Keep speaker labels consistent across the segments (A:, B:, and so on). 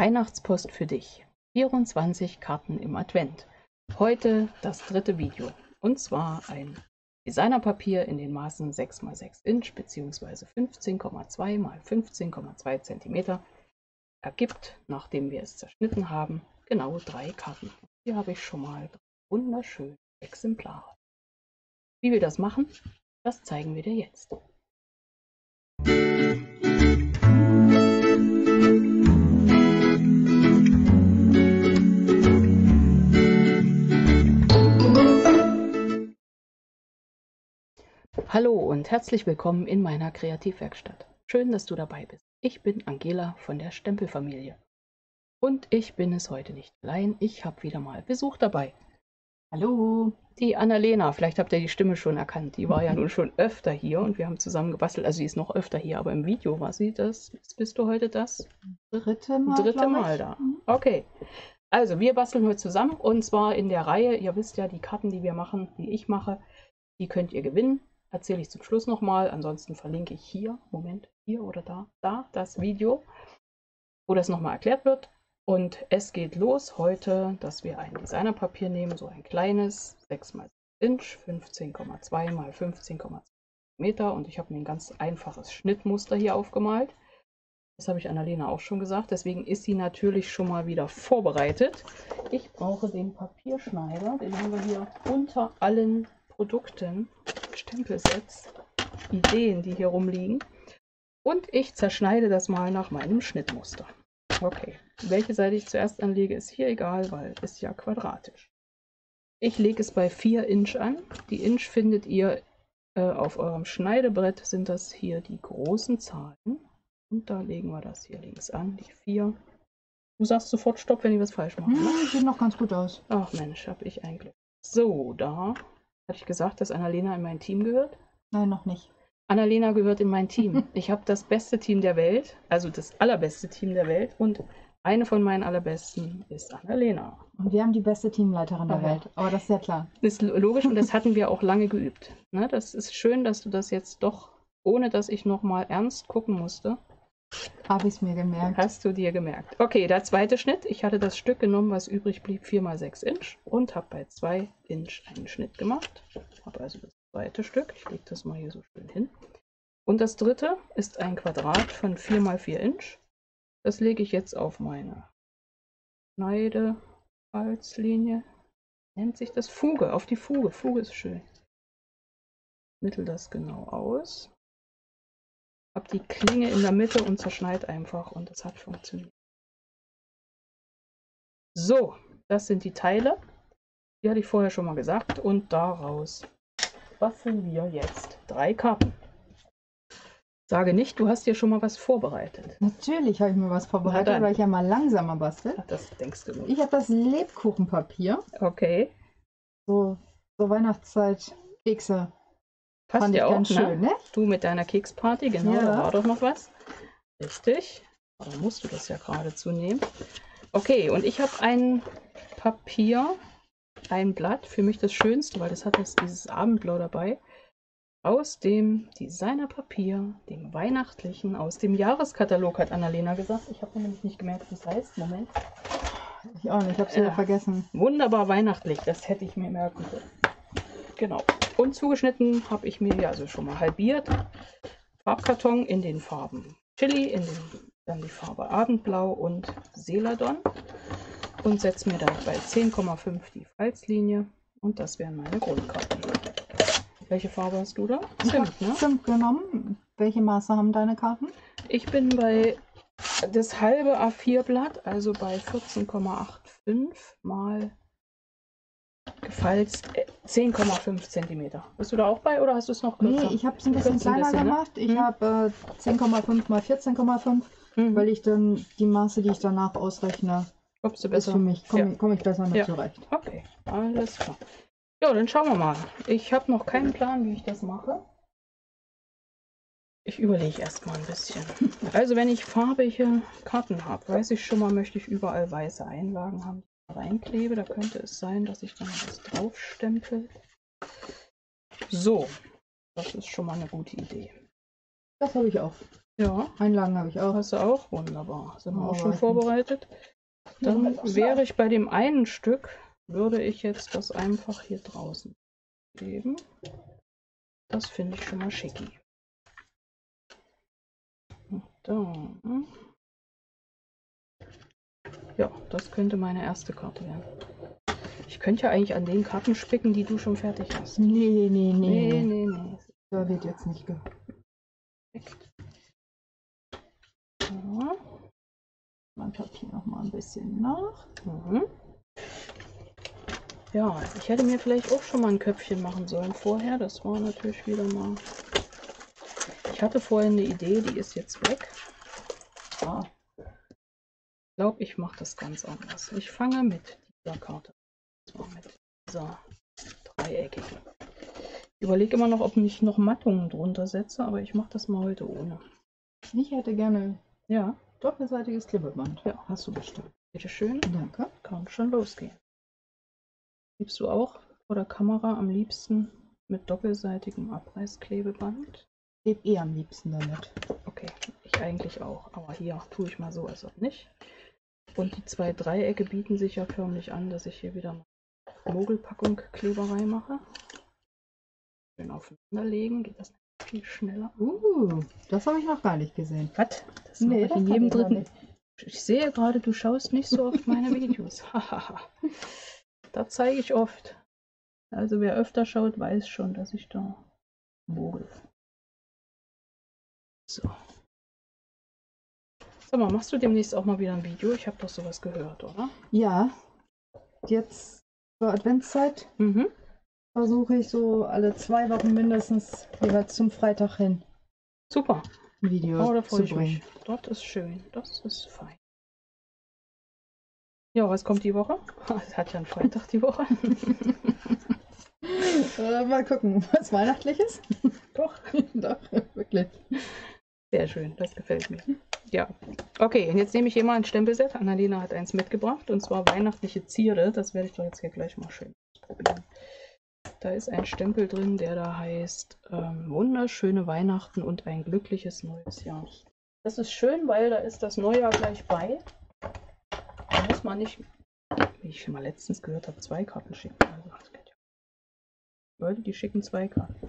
A: Weihnachtspost für dich. 24 Karten im Advent. Heute das dritte Video. Und zwar ein Designerpapier in den Maßen 6x6 Inch bzw. 15,2 x 15,2 cm ergibt, nachdem wir es zerschnitten haben, genau 3 Karten. Hier habe ich schon mal wunderschöne Exemplare. Wie wir das machen, das zeigen wir dir jetzt. Hallo und herzlich willkommen in meiner Kreativwerkstatt. Schön, dass du dabei bist. Ich bin Angela von der Stempelfamilie. Und ich bin es heute nicht allein, ich habe wieder mal Besuch dabei. Hallo! Die Annalena, vielleicht habt ihr die Stimme schon erkannt, die war ja nun schon öfter hier und wir haben zusammen gebastelt, also sie ist noch öfter hier, aber im Video war sie das. Bist du heute das dritte Mal da? Okay, also wir basteln heute zusammen und zwar in der Reihe, ihr wisst ja, die Karten, die wir machen, die ich mache, die könnt ihr gewinnen. Erzähle ich zum Schluss nochmal, ansonsten verlinke ich hier, Moment, hier oder da das Video, wo das nochmal erklärt wird. Und es geht los heute, dass wir ein Designerpapier nehmen, so ein kleines, 6x6 Inch, 15,2 x 15,2 Meter. Und ich habe mir ein ganz einfaches Schnittmuster hier aufgemalt. Das habe ich Annalena auch schon gesagt, deswegen ist sie natürlich schon mal wieder vorbereitet. Ich brauche den Papierschneider, den haben wir hier unter allen Produkten, Stempelsets, Ideen, die hier rumliegen. Und ich zerschneide das mal nach meinem Schnittmuster. Okay, welche Seite ich zuerst anlege, ist hier egal, weil es ja quadratisch. Ich lege es bei 4 Inch an. Die Inch findet ihr auf eurem Schneidebrett, sind das hier die großen Zahlen. Und da legen wir das hier links an, die 4. Du sagst sofort Stopp, wenn ich was falsch mache.
B: Sieht noch ganz gut aus.
A: Ach Mensch, habe ich ein Glück. So, da hatte ich gesagt, dass Annalena in mein Team gehört?
B: Nein, noch nicht.
A: Annalena gehört in mein Team. Ich habe das beste Team der Welt, also das allerbeste Team der Welt und eine von meinen allerbesten ist Annalena.
B: Und wir haben die beste Teamleiterin der Welt, aber das ist ja klar.
A: Das ist logisch und das hatten wir auch lange geübt. Ne, das ist schön, dass du das jetzt doch, ohne dass ich nochmal ernst gucken musste,
B: habe ich es mir gemerkt.
A: Hast du dir gemerkt. Okay, der zweite Schnitt. Ich hatte das Stück genommen, was übrig blieb, 4x6 Inch und habe bei 2 Inch einen Schnitt gemacht. Habe also das zweite Stück. Ich lege das mal hier so schön hin. Und das dritte ist ein Quadrat von 4x4 Inch. Das lege ich jetzt auf meine Schneidefalzlinie. Nennt sich das Fuge, auf die Fuge. Fuge ist schön. Mittel das genau aus. Hab die Klinge in der Mitte und zerschneid einfach und es hat funktioniert. So, das sind die Teile. Die hatte ich vorher schon mal gesagt und daraus basteln wir jetzt 3 Karten. Sage nicht, du hast dir schon mal was vorbereitet.
B: Natürlich habe ich mir was vorbereitet, weil ich ja mal langsamer bastel.
A: Ach, das denkst du nur.
B: Ich habe das Lebkuchenpapier.
A: Okay.
B: So Weihnachtszeit, Kekse.
A: Passt
B: Fand
A: dir
B: ich
A: auch,
B: ganz schön, ne?
A: Du mit deiner Keksparty, genau,
B: Ja.
A: Da war doch noch was. Richtig. Aber musst du das ja geradezu nehmen. Okay, und ich habe ein Papier, ein Blatt, für mich das Schönste, weil das hat jetzt dieses Abendblau dabei, aus dem Designerpapier, dem weihnachtlichen, aus dem Jahreskatalog, hat Annalena gesagt. Ich habe nämlich nicht gemerkt, wie es heißt. Moment.
B: Ich auch nicht, ich habe es wieder vergessen.
A: Wunderbar weihnachtlich, das hätte ich mir merken können. Genau. Und zugeschnitten habe ich mir also schon mal halbiert. Farbkarton in den Farben Chili, dann die Farbe Abendblau und Celadon. Und setze mir da bei 10,5 die Falzlinie. Und das wären meine Grundkarten. Welche Farbe hast du da?
B: Zimt, ne? Zimt genommen. Welche Maße haben deine Karten?
A: Ich bin bei das halbe A4-Blatt, also bei 14,85 mal gefalzt 10,5 cm. Bist du da auch bei oder hast du es noch kürzer?
B: Nee, ich habe es ein bisschen kleiner gemacht. Ich habe 10,5 mal 14,5, weil ich dann die Maße, die ich danach ausrechne,
A: Kommst du besser?
B: Für mich komme ich besser mit zurecht.
A: Okay, alles klar. Ja, dann schauen wir mal. Ich habe noch keinen Plan, wie ich das mache. Ich überlege erst mal ein bisschen. Also wenn ich farbige Karten habe, weiß ich schon mal, möchte ich überall weiße Einlagen haben, die ich reinklebe. Da könnte es sein, dass ich dann was draufstempel. So, das ist schon mal eine gute Idee.
B: Das habe ich auch.
A: Ja.
B: Einlagen habe ich auch.
A: Hast du auch? Wunderbar. Sind wir auch schon
B: Vorbereitet.
A: vorbereitet. Dann wäre ich bei dem einen Stück, würde ich jetzt das einfach hier draußen geben. Das finde ich schon mal schicki. Und dann, ja, das könnte meine erste Karte werden. Ich könnte ja eigentlich an den Karten spicken, die du schon fertig hast.
B: Nee.
A: Nee.
B: Da wird jetzt nicht gehört.
A: Ja.
B: Mein Papier noch mal ein bisschen nach.
A: Mhm. Ja, ich hätte mir vielleicht auch schon mal ein Köpfchen machen sollen vorher. Das war natürlich wieder mal... Ich hatte vorher eine Idee, die ist jetzt weg. Ja. Ich glaube, ich mache das ganz anders. Ich fange mit dieser Karte. Und zwar mit dieser dreieckigen. Ich überlege immer noch, ob ich noch Mattungen drunter setze, aber ich mache das mal heute ohne.
B: Ich hätte gerne
A: Ja.
B: doppelseitiges Klebeband.
A: Ja.
B: Hast du bestimmt.
A: Bitte schön.
B: Danke.
A: Kann schon losgehen. Liebst du auch vor der Kamera am liebsten mit doppelseitigem Abreißklebeband?
B: Ich lebe am liebsten damit.
A: Okay, ich eigentlich auch. Aber hier tue ich mal so, als ob nicht. Und die zwei Dreiecke bieten sich ja förmlich an, dass ich hier wieder mal Mogelpackung Kleberei mache. Schön aufeinander legen, geht das viel schneller.
B: Das habe ich noch gar nicht gesehen.
A: Was? Das mache ich in jedem dritten. Ich sehe gerade, du schaust nicht so oft meine Videos. Da zeige ich oft. Also wer öfter schaut, weiß schon, dass ich da mogel. So. Sag mal, machst du demnächst auch mal wieder ein Video? Ich habe doch sowas gehört, oder?
B: Ja. Jetzt zur Adventszeit versuche ich so alle 2 Wochen mindestens jeweils zum Freitag hin
A: Super.
B: ein Video
A: Da freue
B: zu
A: ich mich.
B: bringen.
A: Das ist schön. Das ist fein. Ja, was kommt die Woche? Es hat ja einen Freitag die Woche.
B: Mal gucken, was Weihnachtliches?
A: Doch.
B: Doch, wirklich.
A: Sehr schön, das gefällt mir. Ja, okay, und jetzt nehme ich hier mal ein Stempelset. Annalena hat eins mitgebracht, und zwar weihnachtliche Zierde. Das werde ich doch jetzt hier gleich mal schön probieren. Da ist ein Stempel drin, der da heißt wunderschöne Weihnachten und ein glückliches neues Jahr. Das ist schön, weil da ist das Neujahr gleich bei. Da muss man nicht, wie ich schon mal letztens gehört habe, 2 Karten schicken. Also, das geht ja. Leute, die schicken 2 Karten.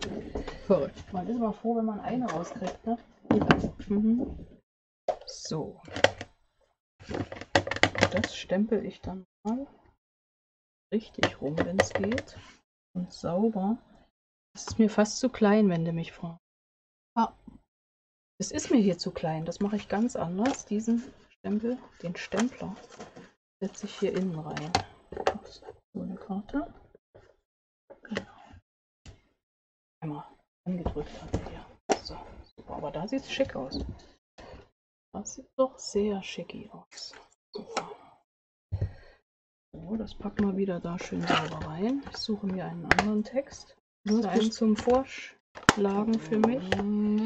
B: Verrückt.
A: Man ist immer froh, wenn man eine rauskriegt, ne? Ja. So. Das stempel ich dann mal richtig rum, wenn es geht. Und sauber. Das ist mir fast zu klein, wenn du mich fragst.
B: Ah.
A: Es ist mir hier zu klein. Das mache ich ganz anders. Diesen Stempel, den Stempler, setze ich hier innen rein. So eine Karte. Genau. Einmal angedrückt hat er hier. So, super. Aber da sieht es schick aus. Das sieht doch sehr schicki aus. Super. So, das packen wir wieder da schön sauber rein. Ich suche mir einen anderen Text. Hast du einen zum Vorschlagen für mich?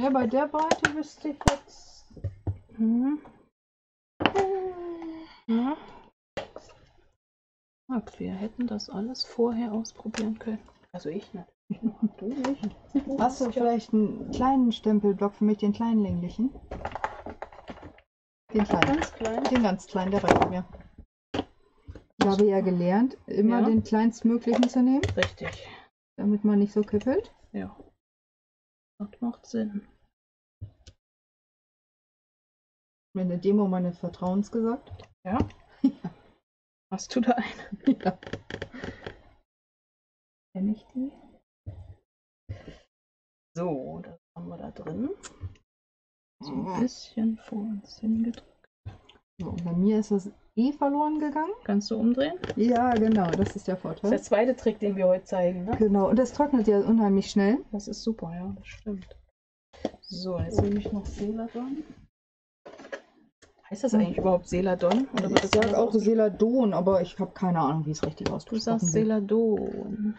B: Ja, bei der Breite wüsste ich jetzt.
A: Ja. Ach, wir hätten das alles vorher ausprobieren können. Also ich natürlich. Du nicht.
B: Hast du vielleicht einen kleinen Stempelblock für mich, den kleinen länglichen? Den kleinen.
A: Ganz klein.
B: Den ganz kleinen, der reicht mir. Ich habe ja gelernt, immer den kleinstmöglichen zu nehmen.
A: Richtig.
B: Damit man nicht so kippelt.
A: Ja. Das macht Sinn.
B: Mir in der Demo meines Vertrauens gesagt.
A: Ja? Ja. Hast du da eine?
B: Ja.
A: Kenn ich die? So, das haben wir da drin. So ein bisschen vor uns hingedrückt.
B: So, und bei mir ist das verloren gegangen.
A: Kannst du umdrehen?
B: Ja, genau, das ist der Vorteil.
A: Das ist der zweite Trick, den wir heute zeigen, ne?
B: Genau, und das trocknet ja unheimlich schnell.
A: Das ist super, ja, das stimmt. So, jetzt nehme ich noch Celadon. Heißt das eigentlich überhaupt Celadon? Oder
B: Ich sage auch Celadon, aber ich habe keine Ahnung, wie es richtig ausgesprochen wird.
A: Du sagst Celadon.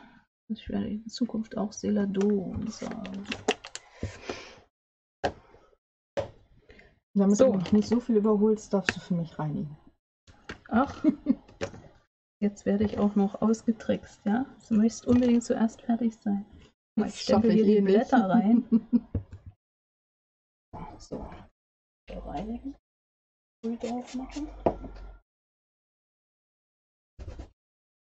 A: Ich werde in Zukunft auch Celadon sagen.
B: Damit du mich nicht so viel überholst, darfst du für mich reinigen.
A: Ach, jetzt werde ich auch noch ausgetrickst, ja? Du möchtest unbedingt zuerst fertig sein. Ich stempel hier die Blätter rein. So, reinigen. Sprüh drauf machen.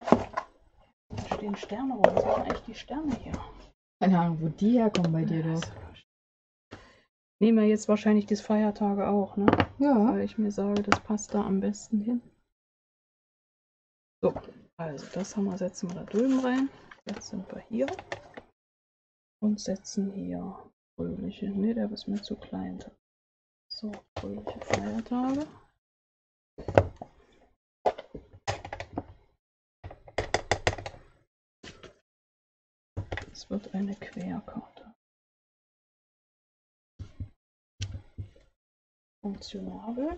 A: Da stehen Sterne rum. Was sind eigentlich die Sterne hier?
B: Keine Ahnung, wo die herkommen bei dir doch.
A: Nehmen wir jetzt wahrscheinlich die Feiertage auch, ne?
B: Ja.
A: Weil ich mir sage, das passt da am besten hin. So, also das haben wir, setzen wir da drüben rein. Jetzt sind wir hier und setzen hier fröhliche. Ne, der ist mir zu klein. So, fröhliche Feiertage. Es wird eine Querkarte. Funktionabel.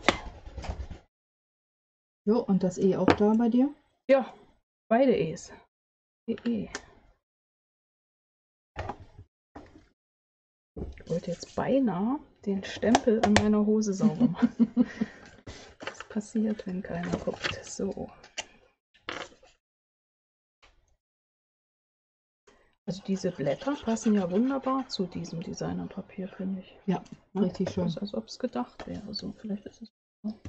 B: Jo, und das E auch da bei dir?
A: Ja, beide E's. E. Ich wollte jetzt beinahe den Stempel an meiner Hose sauber machen. Was passiert, wenn keiner guckt? So. Also diese Blätter passen ja wunderbar zu diesem Designerpapier, finde ich.
B: Ja, richtig schön.
A: Das ist, als ob es gedacht wäre. So, vielleicht ist es so.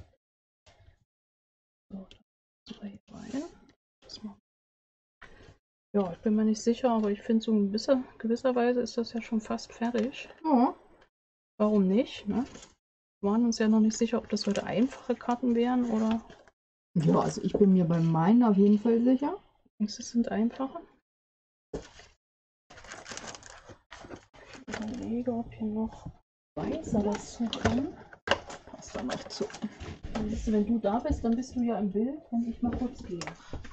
A: So, das hier rein. Das machen. Ja, ich bin mir nicht sicher, aber ich finde so ein bisschen, gewisserweise ist das ja schon fast fertig.
B: Ja.
A: Warum nicht? Ne? Wir waren uns ja noch nicht sicher, ob das heute einfache Karten wären oder.
B: Ja, also ich bin mir bei meinen auf jeden Fall sicher.
A: Denkst du, es sind einfache? Ich überlege, ob hier noch weißer dazu kommen.
B: Passt da noch zu.
A: Wenn du da bist, dann bist du ja im Bild, wenn ich mal kurz gehe.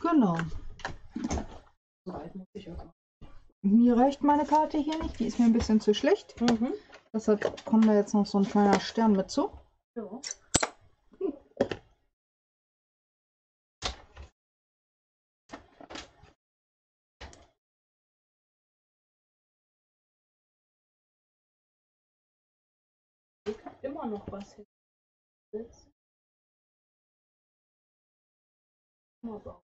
B: Genau.
A: So weit muss ich aber.
B: Mir reicht meine Karte hier nicht, die ist mir ein bisschen zu schlecht. Deshalb kommt da jetzt noch so ein kleiner Stern mit zu.
A: Ja. Ich habe immer noch was hin. So.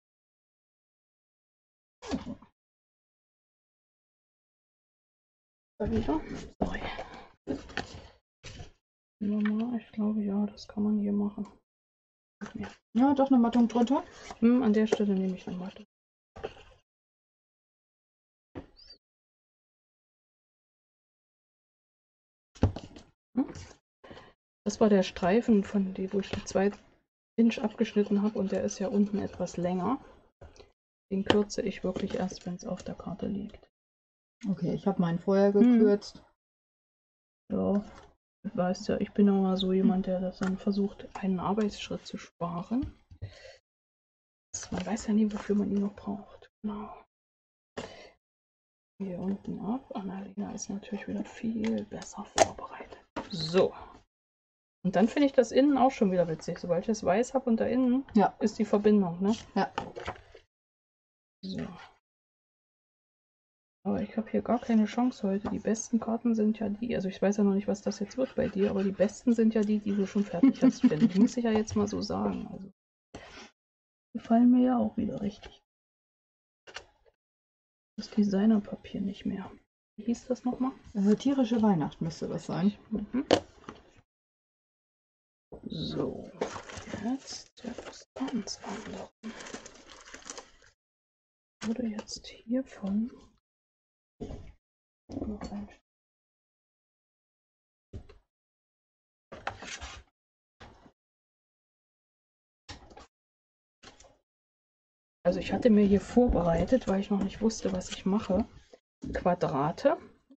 A: Wieder. Sorry. Ich glaube, ja, das kann man hier machen.
B: Ja, doch eine Mattung drunter.
A: An der Stelle nehme ich eine Matte. Das war der Streifen, von dem, wo ich die 2 Inch abgeschnitten habe, und der ist ja unten etwas länger. Den kürze ich wirklich erst, wenn es auf der Karte liegt.
B: Okay, ich habe meinen vorher gekürzt.
A: Ja, du weißt ja, ich bin auch mal so jemand, der das dann versucht, einen Arbeitsschritt zu sparen. Man weiß ja nie, wofür man ihn noch braucht. Genau. Hier unten ab. Annalena ist natürlich wieder viel besser vorbereitet. So. Und dann finde ich das innen auch schon wieder witzig. Sobald ich das weiß habe und da innen ist die Verbindung, ne?
B: Ja.
A: So. Aber ich habe hier gar keine Chance heute. Die besten Karten sind ja die, also ich weiß ja noch nicht, was das jetzt wird bei dir, aber die besten sind ja die, die du schon fertig hast, finde ich. Muss ich ja jetzt mal so sagen. Also, die gefallen mir ja auch wieder richtig. Das Designerpapier nicht mehr. Wie hieß das nochmal?
B: Tierische Weihnacht müsste das sein.
A: So, jetzt etwas ganz anderes. Ich würde jetzt hiervon noch ein. Also ich hatte mir hier vorbereitet, weil ich noch nicht wusste, was ich mache, Quadrate.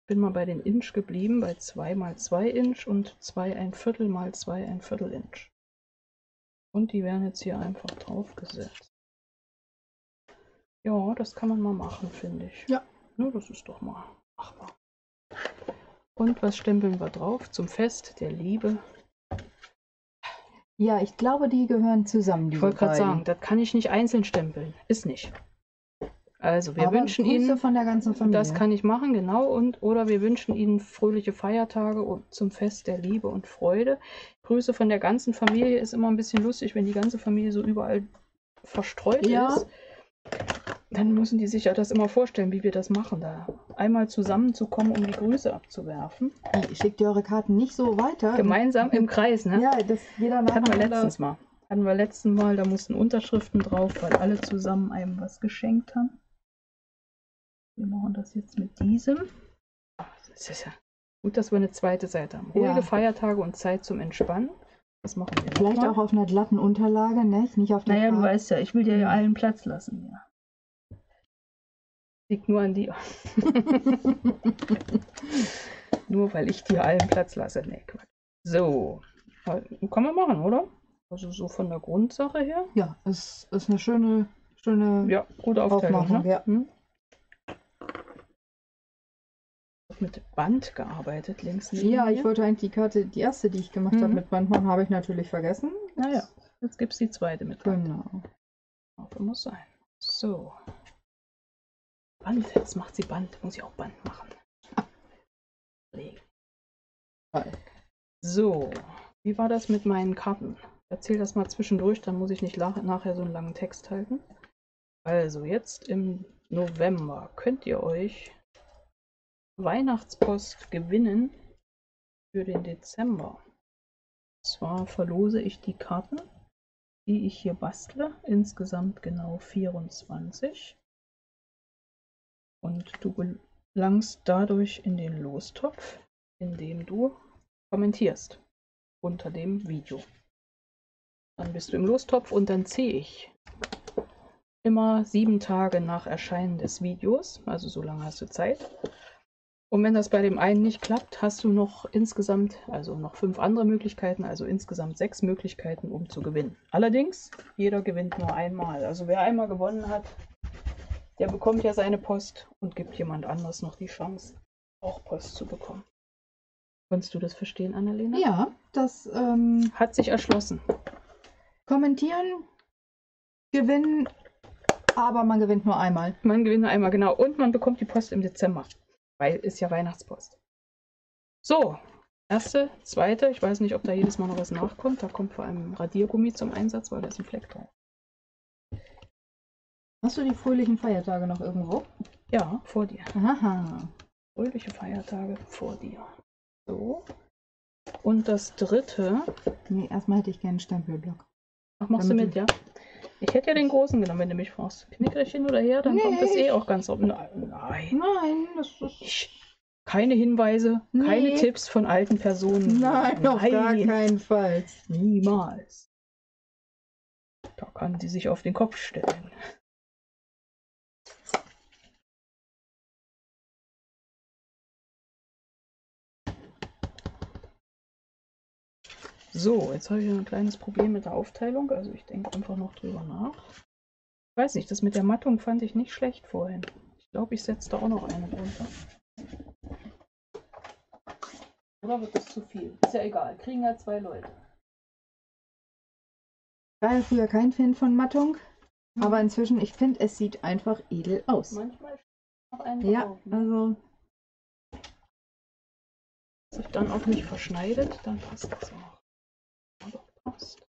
A: Bin mal bei den Inch geblieben, bei 2 mal 2 Inch und 2 1/4 mal 2 1/4 Inch. Und die werden jetzt hier einfach drauf gesetzt. Ja, das kann man mal machen, finde ich.
B: Ja.
A: Ja, das ist doch mal machbar. Und was stempeln wir drauf? Zum Fest der Liebe.
B: Ja, ich glaube, die gehören zusammen.
A: Ich wollte gerade sagen, das kann ich nicht einzeln stempeln. Ist nicht. Also wir wünschen Ihnen
B: von der ganzen Familie.
A: Das kann ich machen, genau. Oder wir wünschen Ihnen fröhliche Feiertage zum Fest der Liebe und Freude. Grüße von der ganzen Familie. Ist immer ein bisschen lustig, wenn die ganze Familie so überall verstreut ist. dann müssen die sich ja das immer vorstellen, wie wir das machen, da einmal zusammenzukommen, um die Grüße abzuwerfen.
B: Ihr schickt eure Karten nicht so weiter.
A: Gemeinsam im Kreis, ne?
B: Ja, das jeder
A: Hatten wir
B: nacheinander.
A: letztens mal, da mussten Unterschriften drauf, weil alle zusammen einem was geschenkt haben. Wir machen das jetzt mit diesem. Das ist ja gut, dass wir eine zweite Seite haben. Ruhige Feiertage und Zeit zum Entspannen. Das machen wir
B: Vielleicht
A: noch mal.
B: auch auf einer glatten Unterlage, ne? Nicht auf der
A: Naja, du
B: Karte.
A: weißt ja, ich will dir ja allen Platz lassen. Ja. Liegt nur an dir. Nur weil ich dir allen Platz lasse. Nee, Quatsch. So. Kann man machen, oder? Also so von der Grundsache her.
B: Ja, es ist eine schöne
A: Ja, gute Aufteilung.
B: Aufmachung,
A: Ne?
B: ja.
A: Mit Band gearbeitet, links neben
B: Ja,
A: mir.
B: ich wollte eigentlich die Karte, die erste, die ich gemacht habe mit Band machen, habe ich natürlich vergessen.
A: Naja, jetzt gibt es die zweite mit Band.
B: Genau.
A: Das muss sein. So. Band, jetzt macht sie Band. Muss ich auch Band machen. So, wie war das mit meinen Karten? Erzähl das mal zwischendurch, dann muss ich nicht nachher so einen langen Text halten. Also, jetzt im November könnt ihr euch Weihnachtspost gewinnen für den Dezember. Und zwar verlose ich die Karten, die ich hier bastle, insgesamt genau 24. Und du gelangst dadurch in den Lostopf, indem du kommentierst unter dem Video. Dann bist du im Lostopf und dann ziehe ich immer 7 Tage nach Erscheinen des Videos, also so lange hast du Zeit. Und wenn das bei dem einen nicht klappt, hast du noch insgesamt, also noch 5 andere Möglichkeiten, also insgesamt 6 Möglichkeiten, um zu gewinnen. Allerdings, jeder gewinnt nur einmal. Also wer einmal gewonnen hat, der bekommt ja seine Post und gibt jemand anderes noch die Chance, auch Post zu bekommen. Konntest du das verstehen, Annalena?
B: Ja, das
A: hat sich erschlossen.
B: Kommentieren, gewinnen, aber man gewinnt nur einmal.
A: Man gewinnt nur einmal, genau. Und man bekommt die Post im Dezember. Weil ist ja Weihnachtspost. So, erste, zweite, ich weiß nicht, ob da jedes Mal noch was nachkommt. Da kommt vor allem Radiergummi zum Einsatz, weil da ist ein Fleck drauf.
B: Hast du die fröhlichen Feiertage noch irgendwo?
A: Ja, vor dir.
B: Aha.
A: Fröhliche Feiertage vor dir. So. Und das dritte.
B: Nee, erstmal hätte ich gerne einen Stempelblock.
A: Ach, machst du mit, ja? Ich hätte ja den großen genommen, wenn du mich fragst. Knickerig hin oder her, dann kommt das eh auch ganz auf. Nein.
B: Nein, das ist.
A: Keine Hinweise, keine Tipps von alten Personen.
B: Nein, auf gar keinen Fall.
A: Niemals. Da kann sie sich auf den Kopf stellen. So, jetzt habe ich ein kleines Problem mit der Aufteilung. Also ich denke einfach noch drüber nach. Ich weiß nicht, das mit der Mattung fand ich nicht schlecht vorhin. Ich glaube, ich setze da auch noch eine drunter. Oder wird das zu viel? Ist ja egal, kriegen ja 2 Leute.
B: Ich war ja früher kein Fan von Mattung, aber inzwischen, ich finde, es sieht einfach edel aus.
A: Manchmal noch einen drauf, ne?
B: Also.
A: Sich dann auch nicht verschneidet, dann passt das auch. Ja, doch, passt.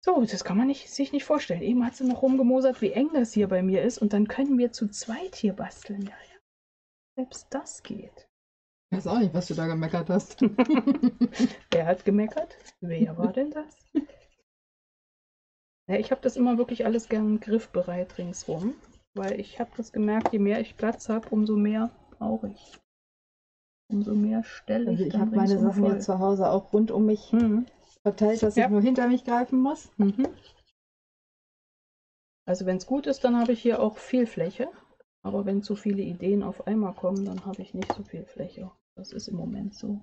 A: So, das kann man sich nicht vorstellen. Eben hat sie noch rumgemosert, wie eng das hier bei mir ist. Und dann können wir zu zweit hier basteln. Ja, ja. Selbst das geht.
B: Ich weiß auch nicht, was du da gemeckert hast.
A: Wer hat gemeckert? Wer war denn das? Ja, ich habe das immer wirklich alles gern griffbereit ringsrum. Weil ich habe das gemerkt, je mehr ich Platz habe, umso mehr brauche ich. Umso mehr stelle ich.
B: Also ich habe meine Sachen ja zu Hause auch rund um mich verteilt, dass ich nur hinter mich greifen muss.
A: Also wenn es gut ist, dann habe ich hier auch viel Fläche. Aber wenn zu viele Ideen auf einmal kommen, dann habe ich nicht so viel Fläche. Das ist im Moment so.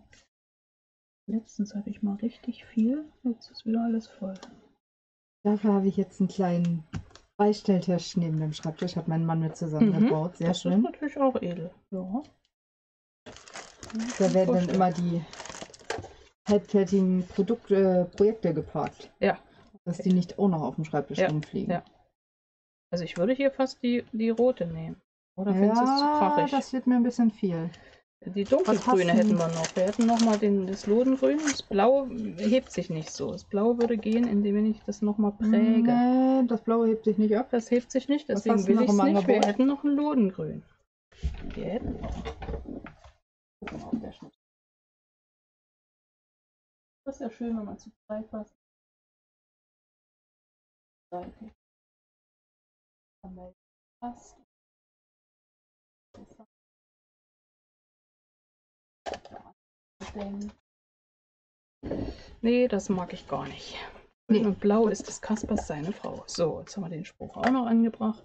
A: Letztens hatte ich mal richtig viel, jetzt ist wieder alles voll.
B: Dafür habe ich jetzt einen kleinen Beistelltisch neben dem Schreibtisch, hat mein Mann mit zusammengebaut. Sehr schön.
A: Das ist natürlich auch edel. Ja.
B: Da werden dann immer die halbfertigen Projekte geparkt.
A: Ja.
B: Dass die nicht auch noch auf dem Schreibtisch rumfliegen.
A: Ja. Also ich würde hier fast die rote nehmen. Oder findest du es zu krachig?
B: Das wird mir ein bisschen viel.
A: Die dunkelgrüne hätten wir noch. Wir hätten noch mal das Lodengrün. Das Blau hebt sich nicht so. Das Blau würde gehen, indem ich das noch mal präge.
B: Nee, das Blaue hebt sich nicht ab.
A: Das hebt sich nicht, deswegen will ich es nicht. Wir hätten noch ein Lodengrün. Wir hätten noch. Gucken wir, ob der Schnitt. Das ist ja schön, wenn man zu breit passt. Passt. Nee, das mag ich gar nicht. Nee. Und blau ist das Kaspers seine Frau. So, jetzt haben wir den Spruch auch noch angebracht.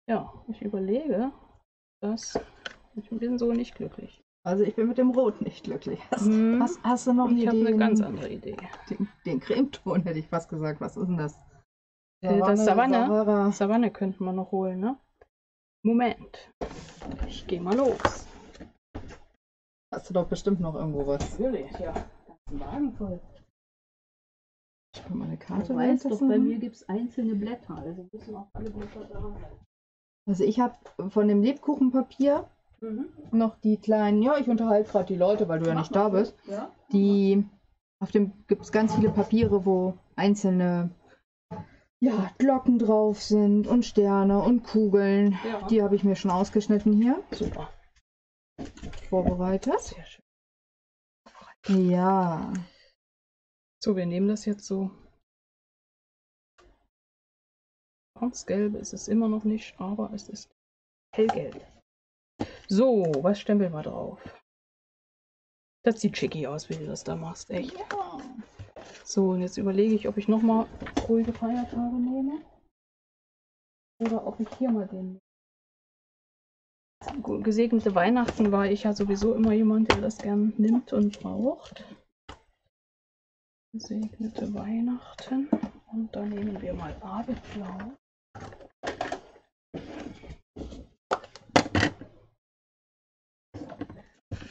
A: Ja, ich überlege, dass ich bin so nicht glücklich.
B: Also ich bin mit dem Rot nicht glücklich. Hast du noch eine Idee?
A: Ich habe eine ganz andere Idee.
B: Den Cremeton hätte ich fast gesagt. Was ist denn das?
A: Das Savanne. Savanne könnten wir noch holen, ne? Moment. Ich gehe mal los.
B: Hast du doch bestimmt noch irgendwo was.
A: Natürlich, ja. Ganzen Wagen voll.
B: Ich habe mal eine Karte.
A: Du weißt doch, bei mir gibt es einzelne Blätter. Also müssen auch alle Blätter da sein.
B: Also ich habe von dem Lebkuchenpapier noch die kleinen, ja, ich unterhalte gerade die Leute, weil du ja nicht da bist.
A: Ja?
B: Auf dem gibt es ganz viele Papiere, wo einzelne Glocken drauf sind und Sterne und Kugeln. Ja. Die habe ich mir schon ausgeschnitten hier.
A: Super.
B: Vorbereitet.
A: Sehr schön.
B: Ja.
A: So, wir nehmen das jetzt so. Ganz gelb ist es immer noch nicht, aber es ist hellgelb. So, was stempeln wir drauf? Das sieht schicki aus, wie du das da machst, echt.
B: Ja.
A: So, und jetzt überlege ich, ob ich nochmal ruhige Feiertage nehme. Oder ob ich hier mal den... Gesegnete Weihnachten war ich ja sowieso immer jemand, der das gern nimmt und braucht. Gesegnete Weihnachten. Und dann nehmen wir mal Abendblau.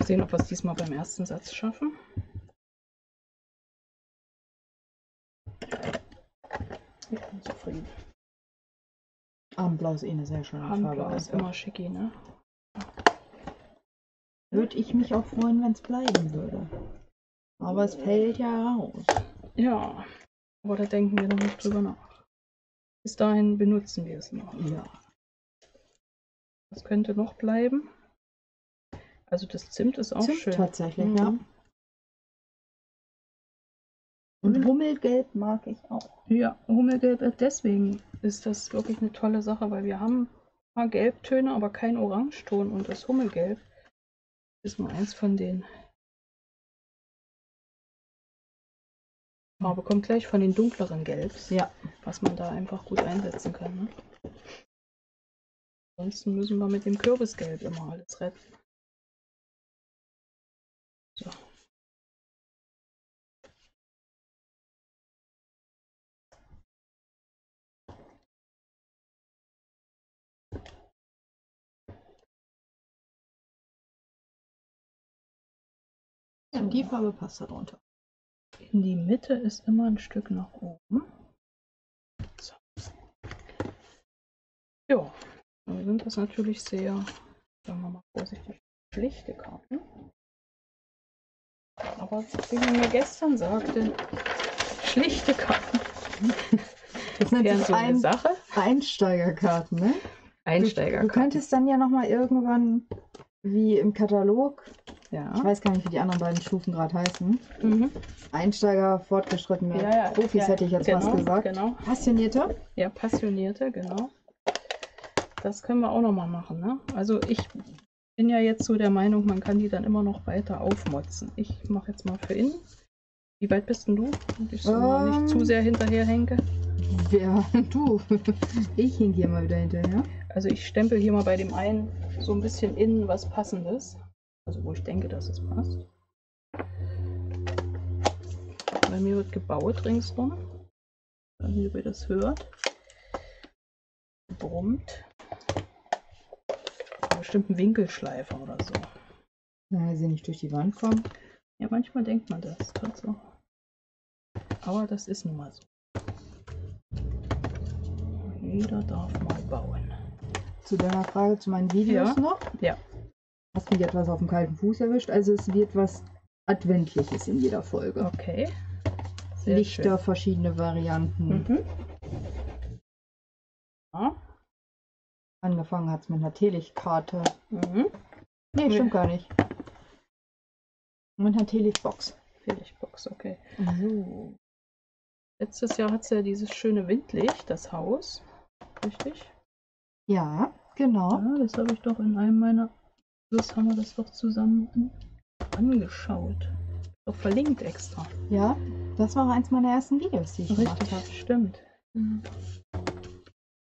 A: Sehen, ob wir es diesmal beim ersten Satz schaffen. Ich bin zufrieden.
B: Abendblau ist eh eine sehr schöne Farbe.
A: Abendblau ist immer schicki, ne?
B: Würde ich mich auch freuen, wenn es bleiben würde. Aber es fällt ja raus.
A: Ja, aber da denken wir noch nicht drüber nach. Bis dahin benutzen wir es noch.
B: Ja.
A: Was könnte noch bleiben? Also das Zimt ist auch
B: Zimt
A: schön.
B: Tatsächlich, ja. Und Hummelgelb mag ich auch.
A: Ja, Hummelgelb, deswegen ist das wirklich eine tolle Sache, weil wir haben ein paar Gelbtöne, aber kein Orangeton, und das Hummelgelb ist nur eins von denen. Farbe kommt gleich von den dunkleren Gelbs,
B: ja,
A: was man da einfach gut einsetzen kann. Ne? Ansonsten müssen wir mit dem Kürbisgelb immer alles retten. So.
B: Ja, die Farbe passt da drunter.
A: In die Mitte ist immer ein Stück nach oben. So. Ja, dann sind das natürlich sehr, sagen wir mal vorsichtig, schlichte Karten. Aber wie man mir gestern sagte, schlichte Karten.
B: Das nennt sich
A: so eine Sache.
B: Einsteigerkarten, ne?
A: Einsteigerkarten.
B: Du könntest dann ja nochmal irgendwann, wie im Katalog,
A: ja.
B: Ich weiß gar nicht, wie die anderen beiden Stufen gerade heißen. Einsteiger, Fortgeschrittene, Profis hätte ich jetzt fast gesagt.
A: Genau.
B: Passionierte?
A: Ja, Passionierte, genau. Das können wir auch nochmal machen, ne? Also ich bin ja jetzt so der Meinung, man kann die dann immer noch weiter aufmotzen. Ich mache jetzt mal für innen. Wie weit bist denn du? Dass ich so nicht zu sehr hinterher hänge.
B: Ja, du. Ich hink hier mal wieder hinterher.
A: Also ich stempel hier mal bei dem einen so ein bisschen innen was Passendes. Also wo ich denke, dass es passt. Bei mir wird gebaut ringsrum. Ich weiß nicht, ob ihr das hört. Brummt. Bestimmt ein Winkelschleifer oder so.
B: Na, sie nicht durch die Wand kommen.
A: Ja, manchmal denkt man das. So. Aber das ist nun mal so. Jeder darf mal bauen.
B: zu deiner Frage zu meinen Videos noch.
A: Ja.
B: Hast mich etwas auf dem kalten Fuß erwischt. Also es wird was Adventliches in jeder Folge.
A: Okay. Sehr
B: Lichter,
A: schön.
B: verschiedene Varianten.
A: Mhm. Ja.
B: Angefangen hat es mit einer Teelichtkarte.
A: Mhm.
B: Nee, stimmt gar nicht. Mit einer Teelichtbox.
A: Teelichtbox, okay. So. Letztes Jahr hat es ja dieses schöne Windlicht, das Haus. Richtig?
B: Ja, genau.
A: Ja, das habe ich doch in einem meiner... Das haben wir das doch zusammen angeschaut. Doch verlinkt extra.
B: Ja, das war eins meiner ersten Videos, die ich gemacht
A: Richtig,
B: habe.
A: stimmt. Mhm.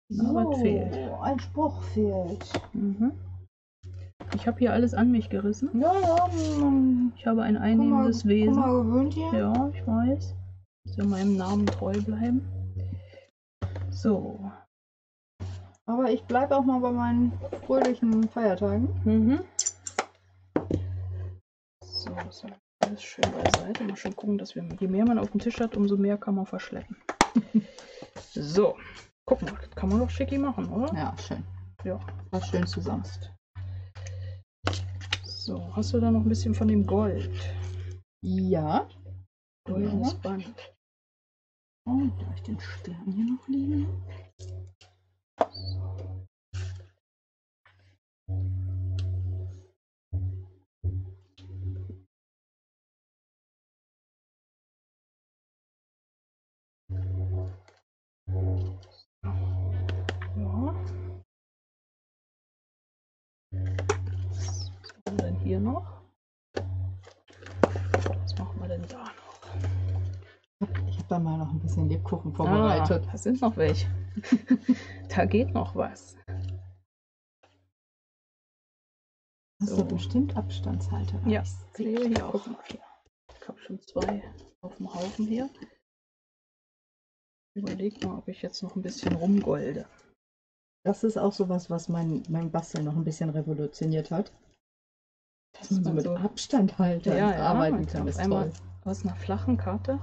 B: So,
A: was fehlt?
B: ein Spruch fehlt.
A: Mhm. Ich habe hier alles an mich gerissen.
B: Ja, ja.
A: Ich habe ein einnehmendes Wesen.
B: Guck mal, gewöhnt hier.
A: Ja, ich weiß. Muss ja meinem Namen treu bleiben. So.
B: Aber ich bleibe auch mal bei meinen fröhlichen Feiertagen.
A: Mhm. So, so. Alles schön beiseite. Mal schön gucken, dass wir, je mehr man auf dem Tisch hat, umso mehr kann man verschleppen. So. Guck mal, das kann man doch schicki machen, oder?
B: Ja, schön.
A: Ja.
B: Was schön zusammen.
A: So, hast du da noch ein bisschen von dem Gold?
B: Ja.
A: Goldenes
B: Ja.
A: Band.
B: Und da ich den Stern hier noch liegen.
A: Ja. Was haben wir denn hier noch? Was machen wir denn da noch?
B: Ich habe da mal noch ein bisschen Lebkuchen vorbereitet.
A: Da sind noch welche. Da geht noch was.
B: Hast du bestimmt Abstandshalter?
A: Ja,
B: ich
A: sehe
B: sehe
A: hier
B: auch.
A: auch. Ich habe schon 2 auf dem Haufen hier. Überleg mal, ob ich jetzt noch ein bisschen rumgolde.
B: Das ist auch sowas, was mein Basteln noch ein bisschen revolutioniert hat. Dass man so mit Abstandhaltern arbeiten kann, ist toll.
A: Aus einer flachen Karte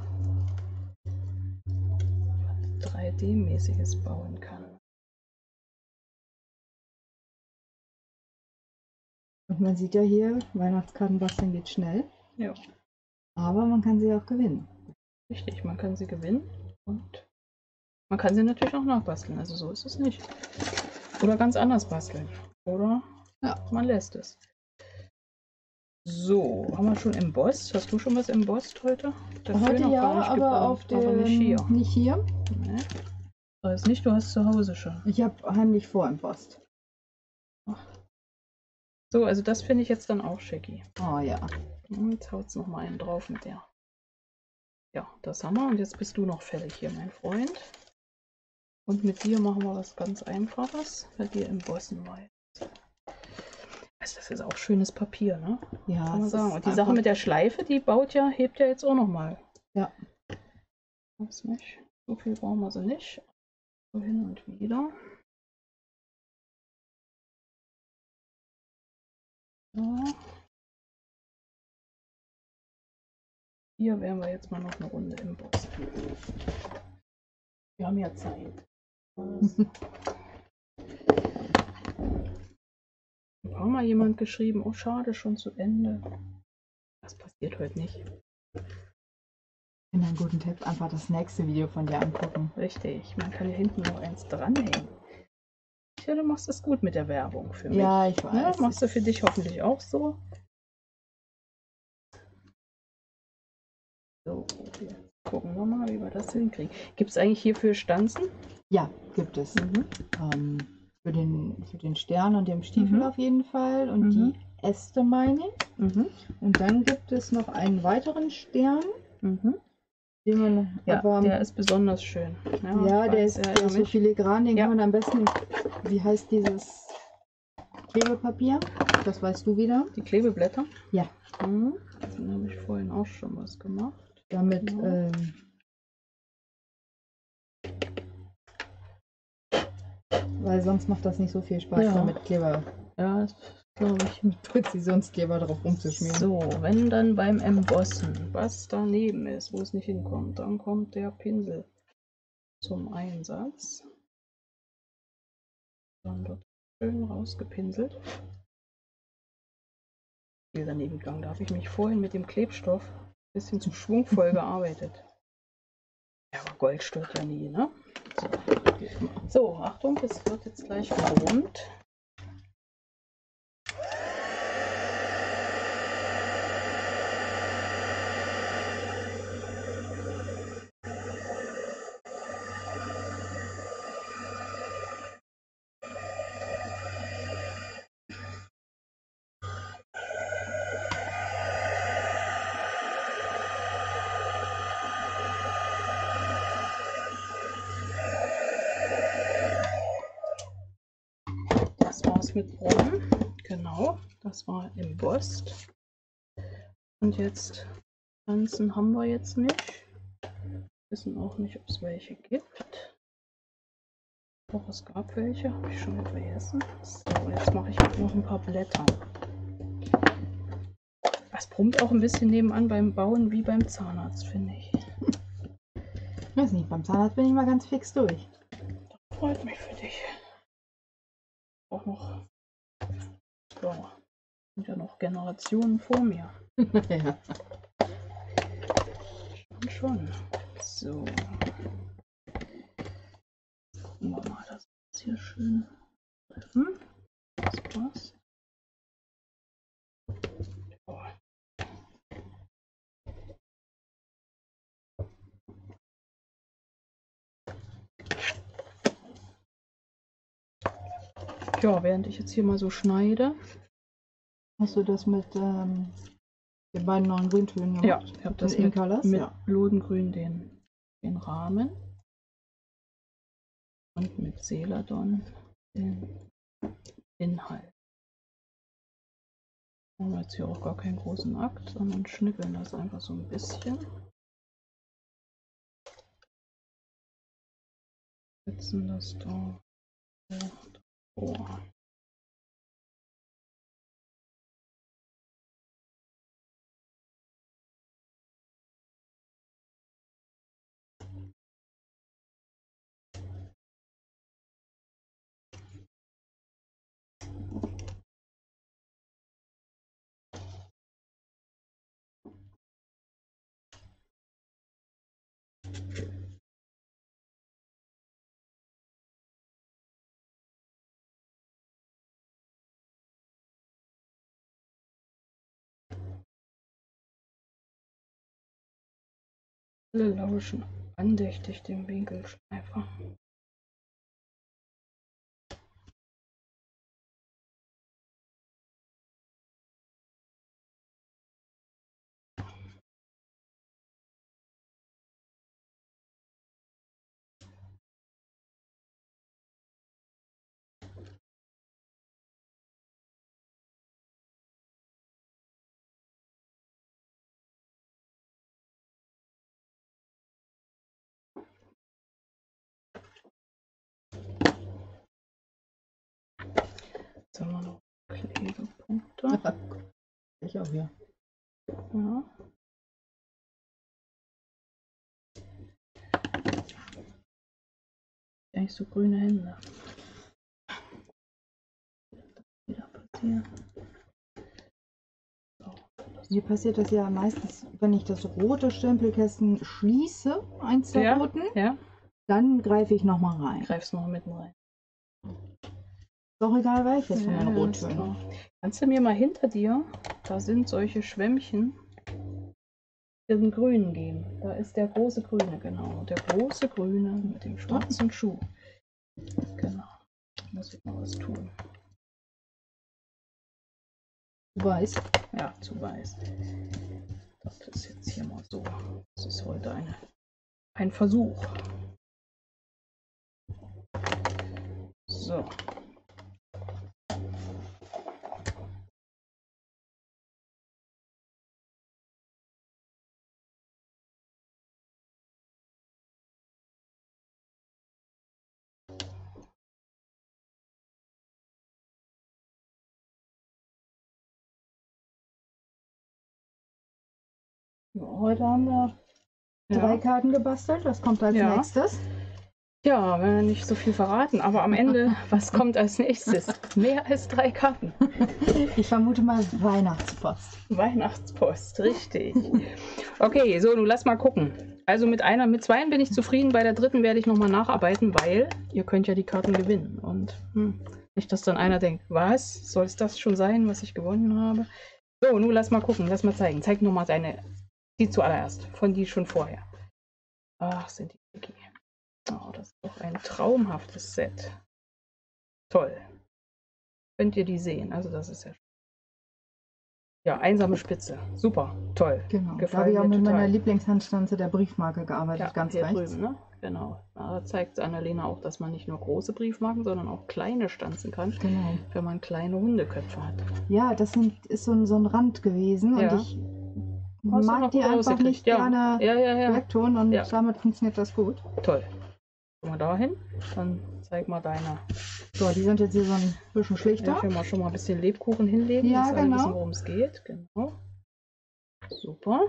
A: 3D-mäßiges bauen kann.
B: Und man sieht ja hier, Weihnachtskarten basteln geht schnell.
A: Ja.
B: Aber man kann sie auch gewinnen.
A: Richtig, man kann sie gewinnen und man kann sie natürlich auch nachbasteln. Also so ist es nicht. Oder ganz anders basteln. Oder man lässt es. So, haben wir schon embossed? Hast du schon was embossed heute?
B: Heute ja, aber auf dem nicht hier.
A: Nee. Weiß nicht, du hast zu Hause schon.
B: Ich habe heimlich vorembossed.
A: So, also das finde ich jetzt dann auch schicki.
B: Oh ja.
A: Und jetzt haut es nochmal einen drauf mit der. Ja, das haben wir. Und jetzt bist du noch fällig hier, mein Freund. Und mit dir machen wir was ganz Einfaches. Bei dir embossen mal. Also das ist auch schönes Papier, ne?
B: Ja,
A: kann man sagen. Und die Sache mit der Schleife, die hebt ja jetzt auch nochmal.
B: Ja.
A: Weiß nicht. So viel brauchen wir sie nicht. So hin und wieder. So. Hier werden wir jetzt mal noch eine Runde embossen. Wir haben ja Zeit. Ein paar Mal jemand geschrieben, oh schade, schon zu Ende. Das passiert heute nicht.
B: In einem guten Tipp einfach das nächste Video von dir angucken.
A: Richtig, man kann hier hinten noch eins dranhängen. Ja, du machst es gut mit der Werbung für mich.
B: Ja, ich weiß.
A: Ja, machst du für dich hoffentlich auch so. So, jetzt gucken wir mal, wie wir das hinkriegen. Gibt es eigentlich hierfür Stanzen?
B: Ja, gibt es. Für den Stern und den Stiefel auf jeden Fall. Und die Äste meine ich. Und dann gibt es noch einen weiteren Stern. Den man
A: der ist besonders schön.
B: Ja, der ist so filigran, den kann man am besten, wie heißt dieses Klebepapier? Das weißt du wieder.
A: Die Klebeblätter?
B: Ja.
A: Dann habe ich vorhin auch schon was gemacht.
B: Damit, weil sonst macht das nicht so viel Spaß, damit Kleber.
A: Ja, das glaube ich.
B: Mit Präzisionskleber drauf rumzuschmieren.
A: So, wenn dann beim Embossen was daneben ist, wo es nicht hinkommt, dann kommt der Pinsel zum Einsatz. Dann dort schön rausgepinselt. Viel daneben gegangen. Da habe ich mich vorhin mit dem Klebstoff ein bisschen zu schwungvoll gearbeitet. Ja, aber Gold stört ja nie, ne? So, Achtung, es wird jetzt gleich gerund. Das war's mit Brummen. Genau, das war embossed. Und jetzt Pflanzen haben wir jetzt nicht. Wissen auch nicht, ob es welche gibt. Doch, es gab welche, habe ich schon wieder vergessen. So, jetzt mache ich noch ein paar Blätter. Das brummt auch ein bisschen nebenan beim Bauen wie beim Zahnarzt, finde ich.
B: Ich weiß nicht, beim Zahnarzt bin ich mal ganz fix durch.
A: Das freut mich für dich. Auch noch. So, sind ja noch Generationen vor mir.
B: Ja.
A: Schon. So. Gucken wir mal, dass wir das hier schön treffen. Das passt. Ja, während ich jetzt hier mal so schneide.
B: Hast du das mit den beiden neuen Grüntönen gemacht?
A: Ja, ich habe das mit
B: ja.
A: Lodengrün den Rahmen und mit Celadon den Inhalt. Haben wir jetzt hier auch gar keinen großen Akt, sondern schnippeln das einfach so ein bisschen. Setzen das da vor. Alle lauschen andächtig dem Winkelschleifer. Jetzt haben wir noch Klebepunkte.
B: Ich auch hier.
A: Ja. Eigentlich so grüne Hände. Wieder passieren. So,
B: Mir passiert das ja meistens, wenn ich das rote Stempelkästen schließe, eins der roten, dann greife ich nochmal rein.
A: Greifst noch mitten rein.
B: Ist doch egal welches von den Rottönen.
A: Kannst du mir mal hinter dir, da sind solche Schwämmchen, den grünen geben. Da ist der große Grüne, genau. Der große Grüne mit dem schwarzen Schuh. Genau. Muss ich mal was tun.
B: Zu weiß?
A: Ja, zu weiß. Das ist jetzt hier mal so. Das ist heute ein Versuch. So.
B: Ja, heute haben wir 3 Karten gebastelt. Was kommt als nächstes?
A: Ja, wir nicht so viel verraten, aber am Ende, was kommt als nächstes? Mehr als 3 Karten.
B: Ich vermute mal Weihnachtspost.
A: Weihnachtspost, richtig. Okay, so, nun lass mal gucken. Also mit 2 bin ich zufrieden, bei der 3. werde ich nochmal nacharbeiten, weil ihr könnt ja die Karten gewinnen. Und nicht, dass dann einer denkt, was, soll es das schon sein, was ich gewonnen habe? So, nun lass mal gucken, lass mal zeigen. Zeig nochmal die zuallererst, von die schon vorher. Ach, sind die tricky. Oh, das ist doch ein traumhaftes Set. Toll. Könnt ihr die sehen? Also das ist ja einsame Spitze. Super, toll.
B: Genau. Da habe ich auch mit meiner Lieblingshandstanze der Briefmarke gearbeitet,
A: ja,
B: ganz
A: hier
B: rechts.
A: drüben, ne? Genau. Da zeigt Annalena auch, dass man nicht nur große Briefmarken, sondern auch kleine stanzen kann,
B: genau,
A: wenn man kleine Hundeköpfe hat.
B: Ja, das ist so ein Rand gewesen
A: ja.
B: und ich mag die einfach nicht gerne wegtun und damit funktioniert das gut.
A: Toll. Guck mal dahin, dann zeig mal deine.
B: So, die sind jetzt hier so ein bisschen schlichter.
A: Ich will mal schon mal ein bisschen Lebkuchen hinlegen,
B: ja,
A: dass alle
B: genau.
A: wissen, worum es geht. Genau. Super.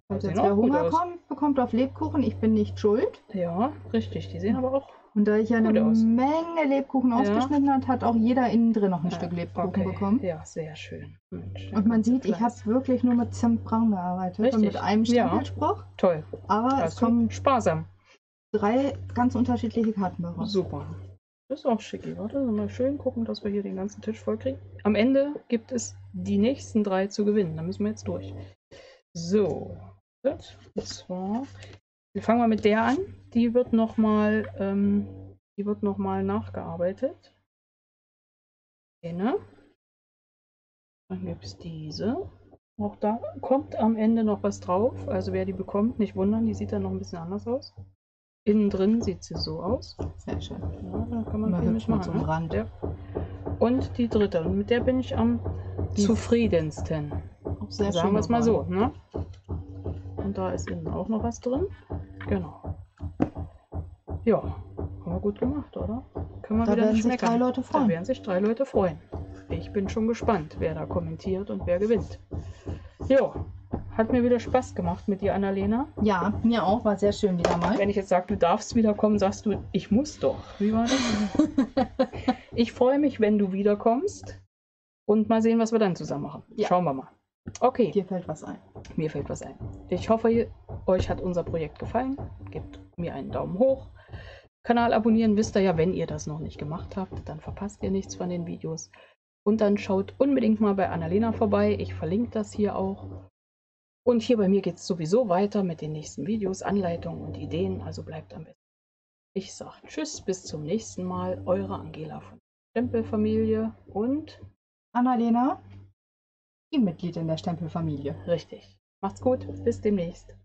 B: Also jetzt wer Hunger kommt, bekommt auf Lebkuchen. Ich bin nicht schuld.
A: Ja, richtig. Die sehen aber auch.
B: Und da ich ja eine Menge Lebkuchen ausgeschnitten habe, hat auch jeder innen drin noch ein Stück Lebkuchen bekommen.
A: Ja, sehr schön. Mensch,
B: und man sieht, ich habe wirklich nur mit Zimtbraun gearbeitet. Richtig. Und mit einem Stempelspruch.
A: Toll.
B: Aber es kommen
A: sparsam
B: 3 ganz unterschiedliche Karten raus.
A: Super. Das ist auch schicki. Warte, mal schön gucken, dass wir hier den ganzen Tisch voll kriegen. Am Ende gibt es die nächsten 3 zu gewinnen. Da müssen wir jetzt durch. So. Und zwar, wir fangen mal mit der an. Die wird nochmal nachgearbeitet. Eine. Dann gibt es diese. Auch da kommt am Ende noch was drauf. Also wer die bekommt, nicht wundern, die sieht dann noch ein bisschen anders aus. Innen drin sieht sie so aus.
B: Sehr schön.
A: Ja, da kann man viel mitmachen.
B: Zum Rand.
A: Ja. Und die 3. Und mit der bin ich am zufriedensten.
B: Auch sehr
A: Sagen
B: schön.
A: wir es mal so. Ne? Und da ist innen auch noch was drin. Genau. Ja, haben wir gut gemacht, oder? Können wir
B: da
A: wieder
B: werden sich 3 Leute freuen.
A: Da werden sich 3 Leute freuen. Ich bin schon gespannt, wer da kommentiert und wer gewinnt. Ja, hat mir wieder Spaß gemacht mit dir, Annalena.
B: Ja, mir auch. War sehr schön wieder mal.
A: Wenn ich jetzt sage, du darfst wiederkommen, sagst du, ich muss doch. Wie war das? Ich freue mich, wenn du wiederkommst. Und mal sehen, was wir dann zusammen machen. Ja. Schauen wir mal. Okay.
B: Dir fällt was ein.
A: Mir fällt was ein. Ich hoffe, euch hat unser Projekt gefallen. Gebt mir einen Daumen hoch. Kanal abonnieren wisst ihr ja, wenn ihr das noch nicht gemacht habt. Dann verpasst ihr nichts von den Videos. Und dann schaut unbedingt mal bei Annalena vorbei. Ich verlinke das hier auch. Und hier bei mir geht es sowieso weiter mit den nächsten Videos, Anleitungen und Ideen. Also bleibt am besten. Ich sage Tschüss, bis zum nächsten Mal. Eure Angela von der Stempelfamilie und
B: Annalena, die Mitglied in der Stempelfamilie.
A: Richtig. Macht's gut, bis demnächst.